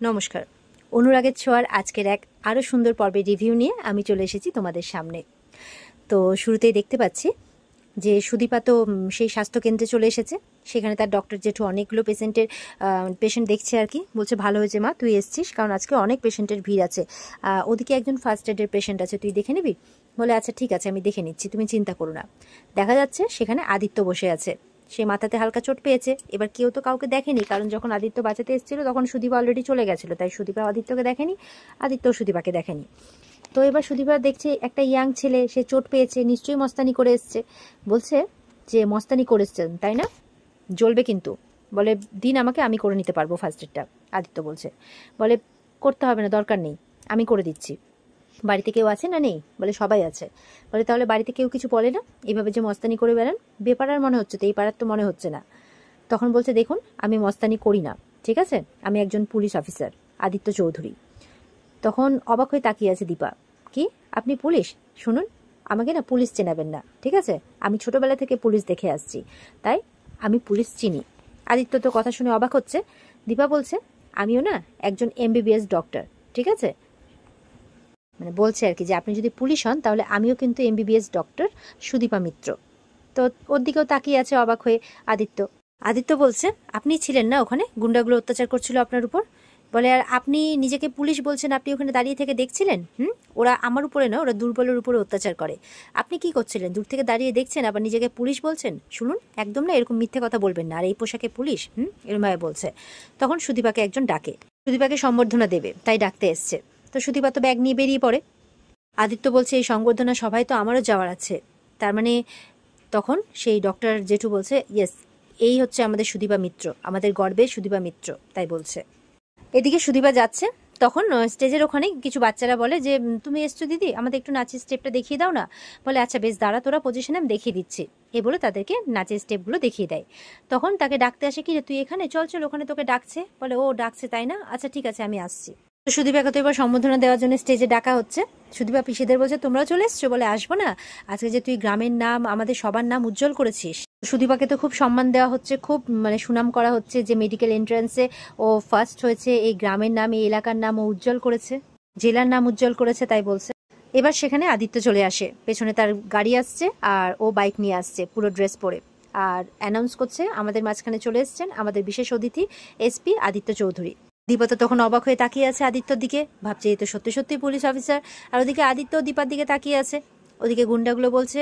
নমস্কার। অনুরাগের ছোঁয়ার আজকের এক আরও সুন্দর পর্বের রিভিউ নিয়ে আমি চলে এসেছি তোমাদের সামনে। তো শুরুতেই দেখতে পাচ্ছি যে সুদীপা তো সেই স্বাস্থ্যকেন্দ্রে চলে এসেছে। সেখানে তার ডক্টর জেঠু অনেকগুলো পেশেন্ট দেখছে আর কি। বলছে ভালো হয়েছে মা তুই এসছিস, কারণ আজকে অনেক পেশেন্টের ভিড় আছে। ওদিকে একজন ফার্স্ট এডের পেশেন্ট আছে, তুই দেখে নিবি। বলে আচ্ছা ঠিক আছে, আমি দেখে নিচ্ছি, তুমি চিন্তা করো না। দেখা যাচ্ছে সেখানে আদিত্য বসে আছে। সে মাথাতে হালকা চোট পেয়েছে। এবার কেউ তো কাউকে দেখেনি, কারণ যখন আদিত্য বাঁচাতে এসেছিল তখন সুদীপা অলরেডি চলে গেছিল, তাই সুদীপা আদিত্যকে দেখেনি, আদিত্য সুদীপাকে দেখেনি। তো এবার সুদীপা দেখছে একটা ইয়াং ছেলে, সে চোট পেয়েছে, নিশ্চয়ই মস্তানি করে এসছে। বলছে যে মস্তানি করেছেন তাই না, জ্বলবে কিন্তু। বলে দিন আমাকে, আমি করে নিতে পারবো ফার্স্ট এডটা। আদিত্য বলছে, বলে করতে হবে না, দরকার নেই, আমি করে দিচ্ছি। বাড়িতে কেউ আছে না নেই? বলে সবাই আছে। বলে তাহলে বাড়িতে কেউ কিছু বলে না? এভাবে যে মস্তানি করে বেড়ান, বেপাড়ার মনে হচ্ছে তো, এই পাড়ার তো মনে হচ্ছে না। তখন বলছে দেখুন আমি মস্তানি করি না, ঠিক আছে, আমি একজন পুলিশ অফিসার, আদিত্য চৌধুরী। তখন অবাক হয়ে তাকিয়ে আছে দীপা। কি আপনি পুলিশ? শুনুন, আমাকে না পুলিশ চেনাবেন না, ঠিক আছে? আমি ছোটবেলা থেকে পুলিশ দেখে আসছি, তাই আমি পুলিশ চিনি। আদিত্য তো কথা শুনে অবাক হচ্ছে। দীপা বলছে আমিও না একজন এমবিবিএস ডক্টর, ঠিক আছে, মানে বলছে আর কি যে আপনি যদি পুলিশ হন তাহলে আমিও কিন্তু এমবিবিএস ডক্টর সুদীপা মিত্র। তো ওর দিকেও তাকিয়ে আছে অবাক হয়ে আদিত্য। আদিত্য বলছে আপনি ছিলেন না ওখানে, গুন্ডাগুলো অত্যাচার করছিল আপনার উপর? বলে আর আপনি নিজেকে পুলিশ বলছেন, আপনি ওখানে দাঁড়িয়ে থেকে দেখছিলেন? ওরা আমার উপরে না, ওরা দুর্বলের উপরে অত্যাচার করে। আপনি কি করছিলেন? দূর থেকে দাঁড়িয়ে দেখছেন, আবার নিজেকে পুলিশ বলছেন? শুনুন, একদম না এরকম মিথ্যে কথা বলবেন না, আর এই পোশাকে পুলিশ এরমভাবে বলছে। তখন সুদীপাকে একজন ডাকে, সুদীপাকে সম্বর্ধনা দেবে তাই ডাকতে এসছে। তো সুদীপা তো ব্যাগ নিয়ে বেরিয়ে পড়ে। আদিত্য বলছে এই সংবর্ধনা সভায় তো আমারও যাওয়ার আছে, তার মানে। তখন সেই ডক্টর জেঠু বলছে ইয়েস, এই হচ্ছে আমাদের সুদীপা মিত্র, আমাদের গর্বের সুদীপা মিত্র, তাই বলছে। এদিকে সুদীপা যাচ্ছে, তখন স্টেজের ওখানে কিছু বাচ্চারা বলে যে তুমি এসছো দিদি, আমাদের একটু নাচের স্টেপটা দেখিয়ে দাও না। বলে আচ্ছা বেশ, দাঁড়া তোরা পজিশনে, আমি দেখিয়ে দিচ্ছি। এ বলে তাদেরকে নাচের স্টেপগুলো দেখিয়ে দেয়। তখন তাকে ডাকতে আসে, কি রে তুই এখানে, চল চল ওখানে তোকে ডাকছে। বলে ও ডাকছে তাই না, আচ্ছা ঠিক আছে আমি আসছি। তো সুদীপাকে তো এবার সম্বোধনা দেওয়ার জন্য স্টেজে ডাকা হচ্ছে। সুদীপা পিসিদের বলছে তোমরাও চলে এসছো? বলে আসবো না, আজকে যে তুই গ্রামের নাম, আমাদের সবার নাম উজ্জ্বল করেছিস। সুদীপাকে তো খুব সম্মান দেওয়া হচ্ছে, খুব মানে সুনাম করা হচ্ছে যে মেডিকেল এন্ট্রান্সে ও ফার্স্ট হয়েছে, এই গ্রামের নাম, এই এলাকার নাম ও উজ্জ্বল করেছে, জেলার নাম উজ্জ্বল করেছে, তাই বলছে। এবার সেখানে আদিত্য চলে আসে, পেছনে তার গাড়ি আসছে আর ও বাইক নিয়ে আসছে পুরো ড্রেস পরে, আর অ্যানাউন্স করছে আমাদের মাঝখানে চলে এসছেন আমাদের বিশেষ অতিথি এসপি আদিত্য চৌধুরী। দীপা তো তখন অবাক হয়ে তাকিয়ে আছে আদিত্যর দিকে, ভাবছে এই তো সত্যি সত্যি পুলিশ অফিসার। আর ওদিকে আদিত্য দীপার দিকে তাকিয়ে আছে। ওদিকে গুন্ডাগুলো বলছে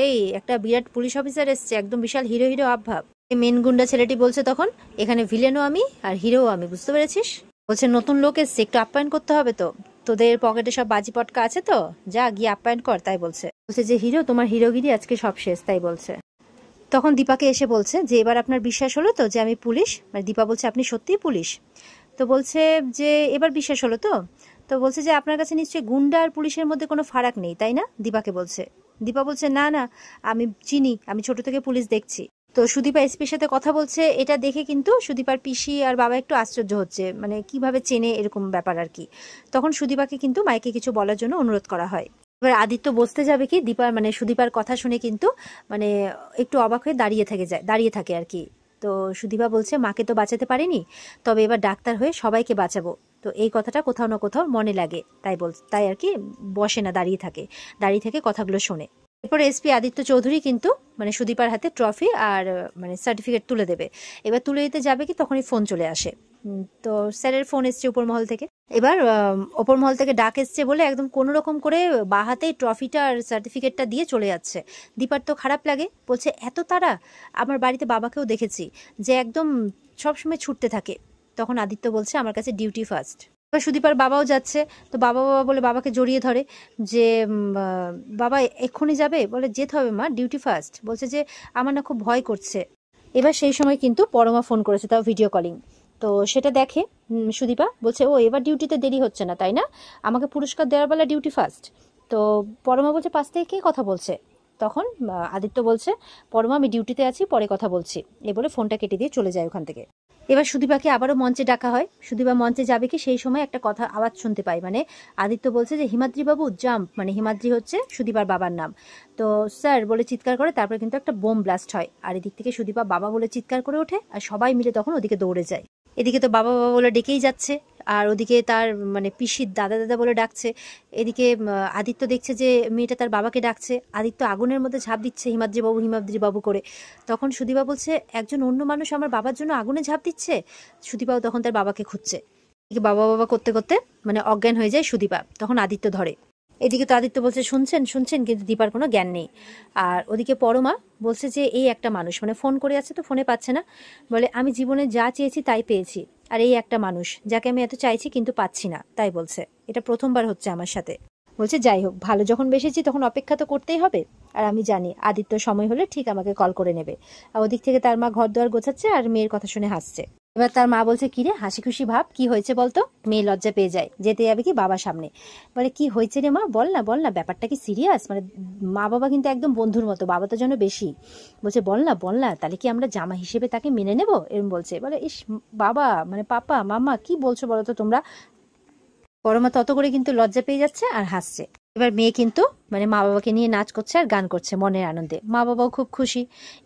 এই একটা বিরাট পুলিশ অফিসার এসছে, একদম বিশাল হিরো হিরো আবভাব। মেন গুন্ডা ছেলেটি বলছে তখন এখানে ভিলেনও আমি আর হিরোও আমি, বুঝতে পেরেছিস? বলছে নতুন লোক এসছে, একটু আপ্যায়ন করতে হবে তো, তোদের পকেটে সব বাজি পটকা আছে তো, যা গিয়ে আপ্যায়ন কর, তাই বলছে। বলছে যে হিরো, তোমার হিরোগিরি আজকে সব শেষ, তাই বলছে। তখন দীপাকে এসে বলছে যে এবার আপনার বিশ্বাস হলো তো যে আমি পুলিশ? মানে দীপা বলছে আপনি সত্যিই পুলিশ? তো বলছে যে এবার বিশ্বাস হলো তো? তো বলছে যে আপনার কাছে নিশ্চয়ই গুন্ডা আর পুলিশের মধ্যে কোনো ফারাক নেই, তাই না? দীপাকে বলছে। দীপা বলছে না না, আমি চিনি, আমি ছোট থেকে পুলিশ দেখছি। তো সুদীপা এসপির সাথে কথা বলছে, এটা দেখে কিন্তু সুদীপার পিসি আর বাবা একটু আশ্চর্য হচ্ছে, মানে কিভাবে চেনে এরকম ব্যাপার আর কি। তখন সুদীপাকে কিন্তু মাইকে কিছু বলার জন্য অনুরোধ করা হয়। এবার আদিত্য বসতে যাবে কি, দীপার মানে সুদীপার কথা শুনে কিন্তু মানে একটু অবাক হয়ে দাঁড়িয়ে থাকে আর কি। তো সুদীপা বলছে মাকে তো বাঁচাতে পারিনি, তবে এবার ডাক্তার হয়ে সবাইকে বাঁচাবো। তো এই কথাটা কোথাও না কোথাও মনে লাগে, তাই আর কি বসে না, দাঁড়িয়ে থেকে কথাগুলো শোনে। এরপরে এসপি আদিত্য চৌধুরী কিন্তু মানে সুদীপার হাতে ট্রফি আর মানে সার্টিফিকেট তুলে দেবে। এবার তুলে দিতে যাবে কি, তখনই ফোন চলে আসে। তো স্যারের ফোন এসছে উপর মহল থেকে। এবার ওপর মহল থেকে ডাক এসছে বলে একদম কোনো রকম করে বা হাতেই ট্রফিটা আর সার্টিফিকেটটা দিয়ে চলে যাচ্ছে। দীপার তো খারাপ লাগে, বলছে এত তারা, আমার বাড়িতে বাবাকেও দেখেছি যে একদম সবসময় ছুটতে থাকে। তখন আদিত্য বলছে আমার কাছে ডিউটি ফার্স্ট। এবার সুদীপার বাবাও যাচ্ছে, তো বাবা বাবা বলে বাবাকে জড়িয়ে ধরে যে বাবা এক্ষুনি যাবে? বলে যেতে হবে মা, ডিউটি ফার্স্ট। বলছে যে আমার না খুব ভয় করছে। এবার সেই সময় কিন্তু পরমা ফোন করেছে, তাও ভিডিও কলিং। তো সেটা দেখে সুদীপা বলছে ও এবার ডিউটিতে দেরি হচ্ছে না তাই না, আমাকে পুরস্কার দেওয়ার বেলা ডিউটি ফার্স্ট। তো পরমা বলছে পাশ থেকে কে কথা বলছে? তখন আদিত্য বলছে পরমা আমি ডিউটিতে আছি, পরে কথা বলছি। এ বলে ফোনটা কেটে দিয়ে চলে যায় ওখান থেকে। এবার সুদীপাকে আবারও মঞ্চে ডাকা হয়। সুদীপা মঞ্চে যাবে কি, সেই সময় একটা কথা আওয়াজ শুনতে পাই, মানে আদিত্য বলছে যে হিমাদ্রি বাবু জাম্প, মানে হিমাদ্রি হচ্ছে সুদীপার বাবার নাম। তো স্যার বলে চিৎকার করে, তারপরে কিন্তু একটা বোম ব্লাস্ট হয়, আর এদিক থেকে সুদীপা বাবা বলে চিৎকার করে ওঠে, আর সবাই মিলে তখন ওদিকে দৌড়ে যায়। এদিকে তো বাবা বাবা বলে ডেকেই যাচ্ছে, আর ওদিকে তার মানে পিসির দাদা দাদা বলে ডাকছে। এদিকে আদিত্য দেখছে যে মেয়েটা তার বাবাকে ডাকছে। আদিত্য আগুনের মধ্যে ঝাঁপ দিচ্ছে হিমাদ্রি বাবু করে। তখন সুদীপা বলছে একজন অন্য মানুষ আমার বাবার জন্য আগুনে ঝাঁপ দিচ্ছে। সুদীপাও তখন তার বাবাকে খুঁজছে। এদিকে বাবা বাবা করতে করতে মানে অজ্ঞান হয়ে যায় সুদীপা। তখন আদিত্য ধরে। এদিকে তো আদিত্য বলছে শুনছেন শুনছেন, কিন্তু দীপার কোনো জ্ঞান নেই। আর ওদিকে পরমা বলছে যে এই একটা মানুষ, মানে ফোন করে আছে তো ফোনে পাচ্ছে না, বলে আমি জীবনে যা চেয়েছি তাই পেয়েছি, আর এই একটা মানুষ যাকে আমি এত চাইছি কিন্তু পাচ্ছি না, তাই বলছে। এটা প্রথমবার হচ্ছে আমার সাথে। বলছে যাই হোক, ভালো যখন বেসেছি তখন অপেক্ষা তো করতেই হবে। আর আমি জানি আদিত্য সময় হলে ঠিক আমাকে কল করে নেবে। আর ওদিক থেকে তার মা ঘর দুয়ার গোছাচ্ছে আর মেয়ের কথা শুনে হাসছে। এবার তার মা বলছে কিরে হাসি খুশি ভাব, কি হয়েছে বলতো। মেয়ে লজ্জা পেয়ে যায়, যেতে যাবে কি বাবার সামনে। বলে কি হয়েছে রে মা, বল না বল না, ব্যাপারটা কি সিরিয়াস? মানে মা বাবা কিন্তু একদম বন্ধুর মতো, বাবা তো যেন বেশি। বলছে বল না, তাহলে কি আমরা জামা হিসেবে তাকে মেনে নেবো, এরকম বলছে। বলে ইস বাবা, মানে পাপা মামা কি বলছো বলো তো তোমরা। পরমা তত করে কিন্তু লজ্জা পেয়ে যাচ্ছে আর হাসছে। এবার মেয়ে কিন্তু মানে মা বাবাকে নিয়ে নাচ করছে আর গান করছে মনের আনন্দে। মা বাবাও খুব খুশি।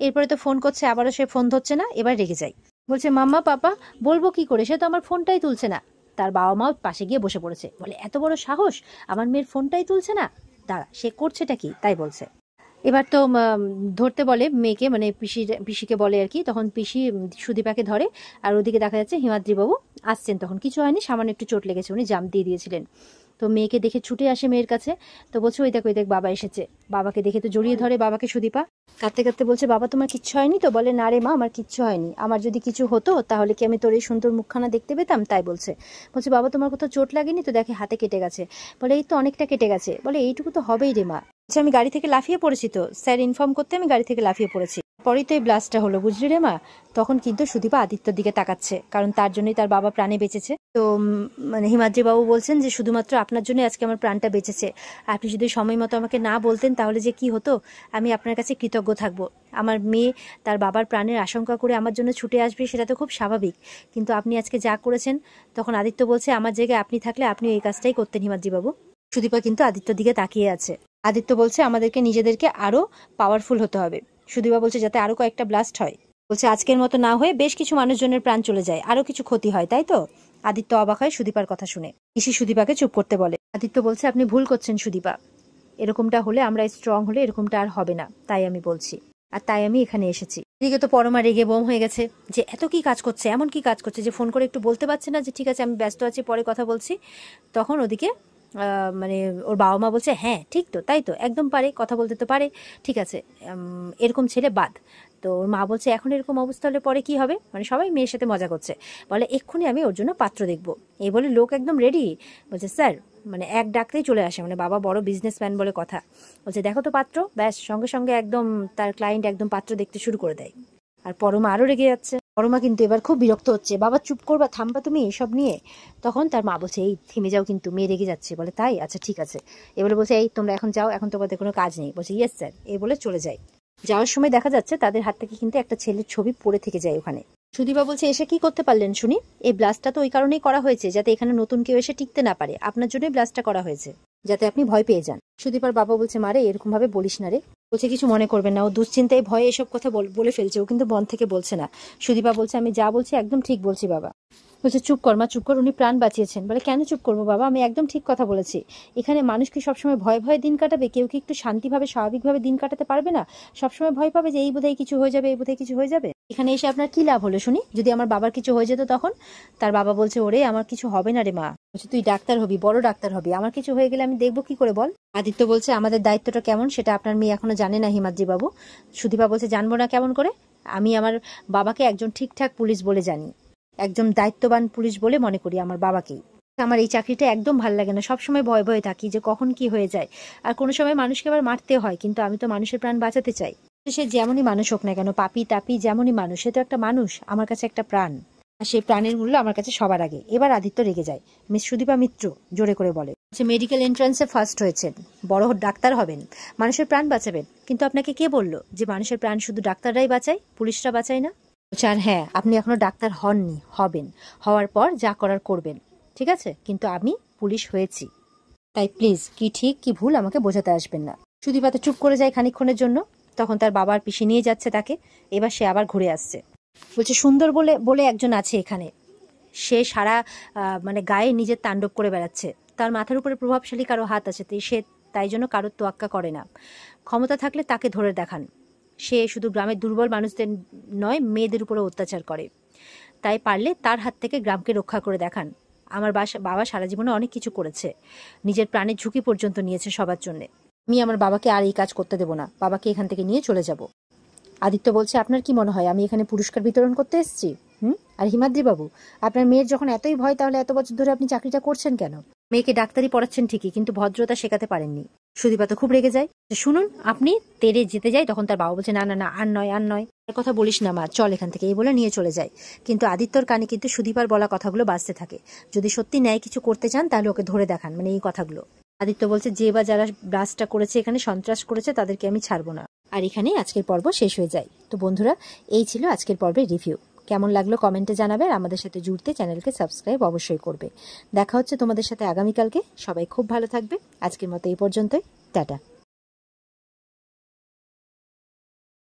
এরপরে তো ফোন করছে, আবারও সে ফোন ধরছে না, এবার রেগে যায়। বলছে মাম্মা পাপা বলবো কি করে, সে তো আমার ফোনটাই তুলছে না। তার বাবা মাও পাশে গিয়ে বসে পড়েছে। বলে এত বড় সাহস, আমার মেয়ের ফোনটাই তুলছে না, দাঁড়া সে করছেটা কি, তাই বলছে। এবার তো ধরতে বলে মেয়েকে, মানে পিসিকে বলে আর কি। তখন পিসি সুদীপাকে ধরে। আর ওদিকে দেখা যাচ্ছে হিমাদ্রিবাবু আসছেন। তখন কিছু হয়নি, সামান্য একটু চোট লেগেছে, উনি জাম্প দিয়ে দিয়েছিলেন। তো মেয়েকে দেখে ছুটে আসে মেয়ের কাছে। তো বলছে ওই দেখ বাবা এসেছে। বাবাকে দেখে তো জড়িয়ে ধরে বাবাকে সুদীপা। কাঁদতে কাঁদতে বলছে বাবা তোমার কিচ্ছু হয়নি তো? বলে না রে মা, আমার কিচ্ছু হয়নি। আমার যদি কিছু হতো তাহলে কি আমি তোর এই সুন্দর মুখখানা দেখতে পেতাম, তাই বলছে। বলছে বাবা তোমার কোথাও চোট লাগেনি তো? দেখে হাতে কেটে গেছে। বলে এই তো অনেকটা কেটে গেছে। বলে এইটুকু তো হবেই রে মা। আচ্ছা আমি গাড়ি থেকে লাফিয়ে পড়েছি তো, স্যার ইনফর্ম করতে আমি গাড়ি থেকে লাফিয়ে পড়েছি, পরেই তো এই ব্লাস্টটা হলো, বুঝলি রে মা। তখন কিন্তু সুদীপা আদিত্যর দিকে তাকাচ্ছে, কারণ তার জন্যই তার বাবা প্রাণে বেঁচেছে। তো মানে হিমাদ্রি বাবু বলছেন যে শুধুমাত্র আপনার জন্য আজকে আমার প্রাণটা বেঁচেছে। আপনি যদি সময় মতো আমাকে না বলতেন তাহলে যে কি হতো, আমি আপনার কাছে কৃতজ্ঞ থাকবো। আমার মেয়ে তার বাবার প্রাণের আশঙ্কা করে আমার জন্য ছুটে আসবে, সেটা তো খুব স্বাভাবিক, কিন্তু আপনি আজকে যা করেছেন। তখন আদিত্য বলছে আমার জায়গায় আপনি থাকলে আপনি এই কাজটাই করতেন হিমাদ্রি বাবু। সুদীপা কিন্তু আদিত্যর দিকে তাকিয়ে আছে। আদিত্য বলছে আমাদেরকে নিজেদেরকে আরো পাওয়ারফুল হতে হবে। সুদীপা বলছে যাতে আরো কয়েকটা ব্লাস্ট হয়। বলছে আজকের মতো না হয়ে বেশ কিছু মানুষজনের প্রাণ চলে যায়, আরো কিছু ক্ষতি হয়, তাই তো? আদিত্য অবাক হয় সুদীপার কথা শুনে। পিসি সুদীপাকে চুপ করতে বলে। আদিত্য বলছে আপনি ভুল করছেন সুদীপা, এরকমটা হলে আমরা স্ট্রং হলে এরকমটা আর হবে না, তাই আমি বলছি, আর তাই আমি এখানে এসেছি। এদিকে তো পরমা রেগে বোম হয়ে গেছে যে এত কি কাজ করছে, এমন কি কাজ করছে যে ফোন করে একটু বলতে পারছে না যে ঠিক আছে আমি ব্যস্ত আছি পরে কথা বলছি। তখন ওদিকে মানে ওর বাবা মা বলছে হ্যাঁ ঠিক তো, তাই তো, একদম পারে, কথা বলতে তো পারে, ঠিক আছে, এরকম ছেলে বাদ। তো ওর মা বলছে এখন এরকম অবস্থা হলে পরে কি হবে, মানে সবাই মেয়ের সাথে মজা করছে। বলে এক্ষুনি আমি ওর জন্য পাত্র দেখবো। এই বলে লোক একদম রেডি। বলছে স্যার, মানে এক ডাকতেই চলে আসে, মানে বাবা বড় বিজনেসম্যান বলে কথা। বলছে দেখো তো পাত্র, ব্যাস সঙ্গে সঙ্গে একদম তার ক্লায়েন্ট একদম পাত্র দেখতে শুরু করে দেয়। আর পরমা আরো রেগে যাচ্ছে। পরমা কিন্তু এবার খুব বিরক্ত হচ্ছে, বাবা চুপ করবা, থামবা তুমি এসব নিয়ে। তখন তার মা বলছে এই থেমে যাও, কিন্তু মেয়ে রেগে যাচ্ছে। বলে তাই, আচ্ছা ঠিক আছে। এবারে বলছে এই তোমরা এখন যাও, এখন তোমাদের কোনো কাজ নেই। বলছে ইয়েস স্যার, এই বলে চলে যায়। যাওয়ার সময় দেখা যাচ্ছে তাদের হাত থেকে কিন্তু একটা ছেলের ছবি পড়ে থেকে যায় ওখানে। সুদীপা বলছে এসে কি করতে পারলেন শুনি? এই ব্লাস্টটা তো ওই কারণেই করা হয়েছে যাতে এখানে নতুন কেউ এসে টিকতে না পারে, আপনার জন্যই ব্লাস্টটা করা হয়েছে, যাতে আপনি ভয় পেয়ে যান। সুদীপার বাবা বলছে মারে এরকম ভাবে বলিস না রে। বলছে কিছু মনে করবেন না, ও দুশ্চিন্তায় ভয়ে এসব কথা বলে ফেলছে, ও কিন্তু মন থেকে বলছে না। সুদীপা বলছে আমি যা বলছি একদম ঠিক বলছি বাবা। বলছে চুপ কর মা, চুপ কর, উনি প্রাণ বাঁচিয়েছেন। বলে কেন চুপ করবো বাবা, আমি একদম ঠিক কথা বলেছি। এখানে মানুষ কি সবসময় ভয়ে ভয়ে দিন কাটাবে? কেউ কি একটু শান্তিভাবে স্বাভাবিকভাবে দিন কাটাতে পারবে না? সবসময় ভয় পাবে যে এই বোধহয় কিছু হয়ে যাবে, এই বোধহয় কিছু হয়ে যাবে। এখানে এসে আপনার কি লাভ হলো শুনি, যদি আমার বাবার কিছু হয়ে যেত তখন? তার বাবা বলছে ওরে আমার কিছু হবে না রে মা। বলছে তুই ডাক্তার হবি, বড় ডাক্তার হবি, আমার কিছু হয়ে গেলে আমি দেখবো কি করে বল। আদিত্য বলছে আমাদের দায়িত্বটা কেমন সেটা আপনার মেয়ে এখনো জানে না হিমাদ্রি বাবু। সুদীপা বলছে জানবো না কেমন করে? আমি আমার বাবাকে একজন ঠিকঠাক পুলিশ বলে জানি, একজন দায়িত্ববান পুলিশ বলে মনে করি আমার বাবাকেই। আমার এই চাকরিটা একদম ভালো লাগে না, সবসময় ভয়ে ভয়ে থাকি যে কখন কি হয়ে যায়। আর কোনো সময় মানুষকে আবার মারতে হয়, কিন্তু আমি তো মানুষের প্রাণ বাঁচাতে চাই। সে যেমনই মানুষ হোক না কেন, পাপি তাপি যেমনই মানুষ, সে তো একটা মানুষ, আমার কাছে একটা প্রাণ, আর সেই প্রাণের মূল্য আমার কাছে সবার আগে। এবার আদিত্য রেগে যায়। মিস সুদীপা মিত্র জোরে করে বলে সে মেডিকেল এন্ট্রান্সে ফার্স্ট হয়েছেন, বড় ডাক্তার হবেন, মানুষের প্রাণ বাঁচাবেন, কিন্তু আপনাকে কে বললো যে মানুষের প্রাণ শুধু ডাক্তাররাই বাঁচায়, পুলিশরা বাঁচায় না? আর হ্যাঁ আপনি এখনো ডাক্তার হননি, হবেন, হওয়ার পর যা করার করবেন, ঠিক আছে, কিন্তু আমি পুলিশ হয়েছি, তাই প্লিজ কি ঠিক কি ভুল আমাকে বোঝাতে আসবেন না। সুদীপা তো চুপ করে যায় খানিকক্ষণের জন্য। তখন তার বাবার পিসি নিয়ে যাচ্ছে তাকে। এবার সে আবার ঘুরে আসছে। বলছে সুন্দর বলে বলে একজন আছে এখানে, সে সারা মানে গায়ে নিজের তাণ্ডব করে বেড়াচ্ছে। তার মাথার উপরে প্রভাবশালী কারো হাত আছে, সে তাই জন্য কারোর তোয়াক্কা করে না। ক্ষমতা থাকলে তাকে ধরে দেখান। সে শুধু গ্রামের দুর্বল মানুষদের নয়, মেয়েদের উপরে অত্যাচার করে। তাই পারলে তার হাত থেকে গ্রামকে রক্ষা করে দেখান। আমার বাবা সারা জীবনে অনেক কিছু করেছে, নিজের প্রাণের ঝুঁকি পর্যন্ত নিয়েছে সবার জন্যে। আমি আমার বাবাকে আর এই কাজ করতে দেবো না, বাবাকে এখান থেকে নিয়ে চলে যাব। আদিত্য বলছে, আপনার কি মনে হয় আমি এখানে পুরস্কার বিতরণ করতে এসেছি? আর হিমাদ্রি বাবু, আপনার মেয়ের যখন এতই ভয়, তাহলে এত বছর ধরে আপনি চাকরিটা করছেন কেন? মেয়েকে ডাক্তারি পড়াচ্ছেন ঠিকই, কিন্তু ভদ্রতা শেখাতে পারেননি। সুদীপা তো খুব রেগে যায়। শুনুন, আপনি তেরে যেতে যায়, তখন তার বাবা বলছে, না না না, আর নয় আর নয়, আর কথা বলিস না মা, চল এখান থেকে, এই বলে নিয়ে চলে যায়। কিন্তু আদিত্যর কানে কিন্তু সুদীপার বলা কথাগুলো বাজতে থাকে। যদি সত্যি ন্যায় কিছু করতে চান তাহলে ওকে ধরে দেখান, মানে এই কথাগুলো। আদিত্য বলছে, যে বা যারা ব্লাস্টটা করেছে, এখানে সন্ত্রাস করেছে, তাদেরকে আমি ছাড়বো না। আর এখানেই আজকের পর্ব শেষ হয়ে যায়। তো বন্ধুরা, এই ছিল আজকের পর্বের রিভিউ। কেমন লাগলো কমেন্টে জানাবে, আর আমাদের সাথে জুড়তে চ্যানেলকে সাবস্ক্রাইব অবশ্যই করবে। দেখা হচ্ছে তোমাদের সাথে আগামীকালকে। সবাই খুব ভালো থাকবে। আজকের মতো এই পর্যন্তই, টাটা।